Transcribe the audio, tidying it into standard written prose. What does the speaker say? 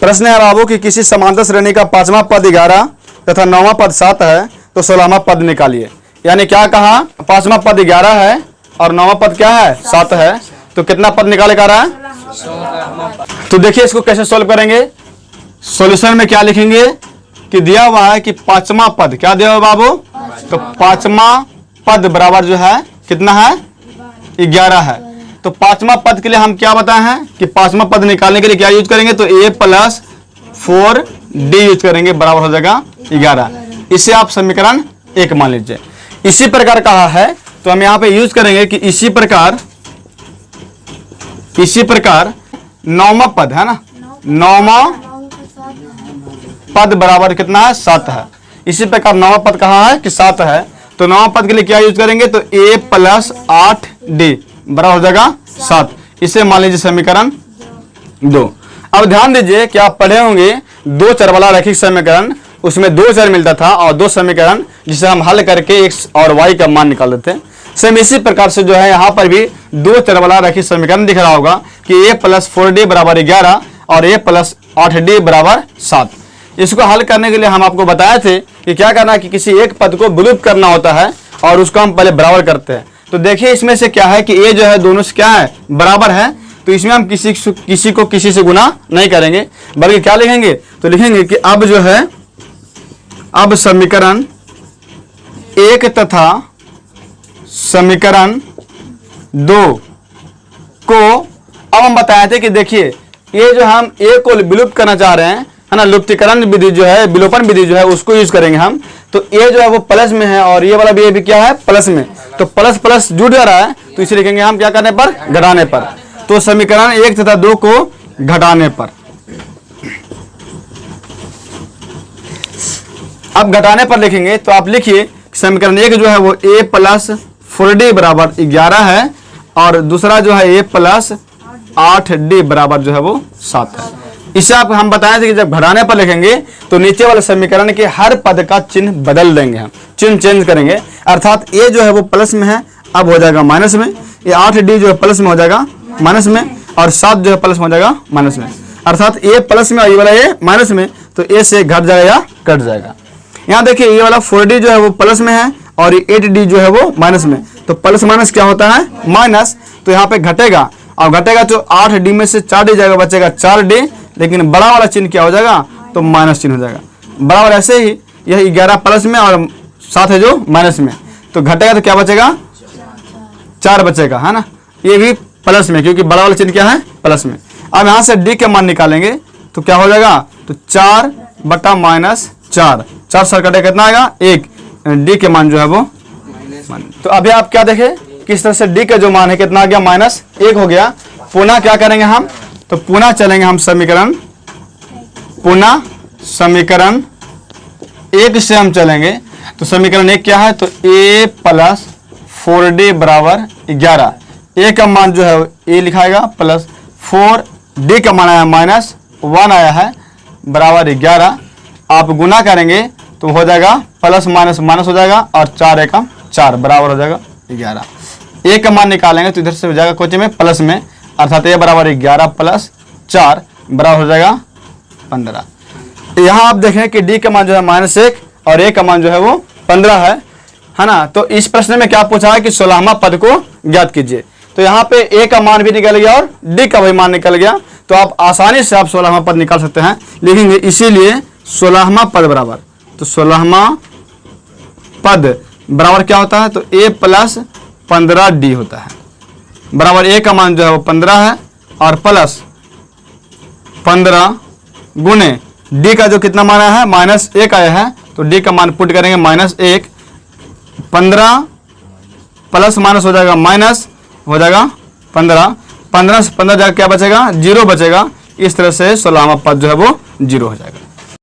प्रश्न है बाबू कि किसी समांतर श्रेणी का 5वां पद 11 तथा 9वां पद 7 है तो 16वां पद निकालिए। यानी क्या कहा, 5वां पद 11 है और 9वां पद क्या है 7 है, तो कितना पद निकाले का रहा है। तो देखिए इसको कैसे सोल्व करेंगे। सॉल्यूशन में क्या लिखेंगे कि दिया हुआ है कि 5वां पद क्या दिया हुआ बाबू, तो 5वां पद बराबर जो है कितना है 11 है। तो 5वां पद के लिए हम क्या बताए हैं कि 5वां पद निकालने के लिए क्या यूज करेंगे, तो a + 4d यूज करेंगे, बराबर हो जाएगा 11। इसे आप समीकरण 1 मान लीजिए। इसी प्रकार कहा है तो हम यहाँ पे यूज करेंगे कि इसी प्रकार 9वां पद है ना, 9वां पद बराबर कितना है 7 है। इसी प्रकार 9वां पद कहा है कि 7 है, तो 9वां पद के लिए क्या यूज करेंगे, तो a + 8d बराबर हो जाएगा 7। इसे मान लीजिए समीकरण 2। अब ध्यान दीजिए कि आप पढ़े होंगे 2 चर वाला रैखिक समीकरण, उसमें 2 चर मिलता था और 2 समीकरण जिसे हम हल करके x और y का मान निकाल देते हैं। सेम इसी प्रकार से जो है यहाँ पर भी 2 चर वाला रैखिक समीकरण दिख रहा होगा कि a + 4d बराबर 11 और a + 8d बराबर 7। इसको हल करने के लिए हम आपको बताए थे कि क्या करना है कि किसी एक पद को विलुप्त करना होता है और उसको हम पहले बराबर करते हैं। तो देखिए इसमें से क्या है कि a जो है दोनों से क्या है बराबर है, तो इसमें हम किसी को किसी से गुना नहीं करेंगे, बल्कि क्या लिखेंगे, तो लिखेंगे कि अब जो है अब समीकरण 1 तथा समीकरण 2 को अब हम बताए थे कि देखिए ये जो हम a को विलुप्त करना चाह रहे हैं है ना, लुप्तीकरण विधि जो है, विलोपन विधि जो है उसको यूज करेंगे हम। तो a जो है वो प्लस में है और ये वाला भी a भी क्या है प्लस में, तो प्लस प्लस जुड़ जा रहा है, तो इसे लिखेंगे हम क्या करने पर, घटाने पर। तो समीकरण 1 तथा 2 को घटाने पर, अब घटाने पर लिखेंगे तो आप लिखिए समीकरण 1 जो है वो a + 4d बराबर 11 है और दूसरा जो है a + 8d बराबर जो है वो 7 है। इसे आप हम बताए थे कि जब घटाने पर लिखेंगे तो नीचे वाले समीकरण के हर पद का चिन्ह बदल देंगे, हम चिन्ह चेंज करेंगे। अर्थात a जो है वो प्लस में है अब हो जाएगा माइनस में, ये 8d जो है प्लस में हो जाएगा माइनस में और 7 जो है प्लस में हो जाएगा माइनस में। अर्थात a प्लस में और ये वाला a माइनस में, तो a से घट जाएगा या कट जाएगा। यहाँ देखिए ये वाला 4d जो है वो प्लस में है और ये 8d जो है वो माइनस में, तो प्लस माइनस क्या होता है माइनस, तो यहाँ पे घटेगा और घटेगा तो 8d में से 4d जाएगा, बचेगा 4d, लेकिन बड़ा वाला चिन्ह क्या हो जाएगा, तो माइनस चिन्ह हो जाएगा। बराबर ऐसे ही यह 11 प्लस में और 7 है जो माइनस में, तो घटेगा तो क्या बचेगा 4 बचेगा है ना, ये भी प्लस में क्योंकि बड़ा वाला चिन्ह क्या है प्लस में। अब यहाँ से d के मान निकालेंगे तो क्या हो जाएगा, तो 4 बटा -4, 4 सर कटे कितना आएगा 1, d के मान जो है वो। तो अभी आप क्या देखें किस तरह से d का जो मान है कितना आ गया -1 हो गया। पुनः क्या करेंगे हम, तो पुनः चलेंगे हम समीकरण 1 से हम चलेंगे। तो समीकरण 1 क्या है, तो a + 4d बराबर 11, a का मान जो है a लिखाएगा प्लस 4d का मान आया -1 आया है बराबर 11। आप गुना करेंगे तो हो जाएगा प्लस माइनस माइनस हो जाएगा और 4 एकम 4 बराबर हो जाएगा 11। a का मान निकालेंगे तो इधर से हो जाएगा क्वेश्चन में प्लस में, अर्थात a बराबर 11 + 4 बराबर हो जाएगा 15। यहाँ आप देखें कि d का मान जो है -1 और a का मान जो है वो 15 है ना। तो इस प्रश्न में क्या पूछा है कि 16वां पद को ज्ञात कीजिए। तो यहाँ पे a का मान भी निकल गया और d का भी मान निकल गया, तो आप आसानी से आप 16वां पद निकाल सकते हैं। लिखेंगे इसीलिए 16वां पद बराबर, तो 16वां पद बराबर क्या होता है, तो a + 15d होता है बराबर a का मान जो है वो 15 है और प्लस 15 गुने d का जो कितना मान आया है -1 आया है, तो d का मान पुट करेंगे -1, 15 प्लस माइनस हो जाएगा माइनस हो जाएगा 15, 15 से 15 जाकर क्या बचेगा 0 बचेगा। इस तरह से 16वां पद जो है वो 0 हो जाएगा।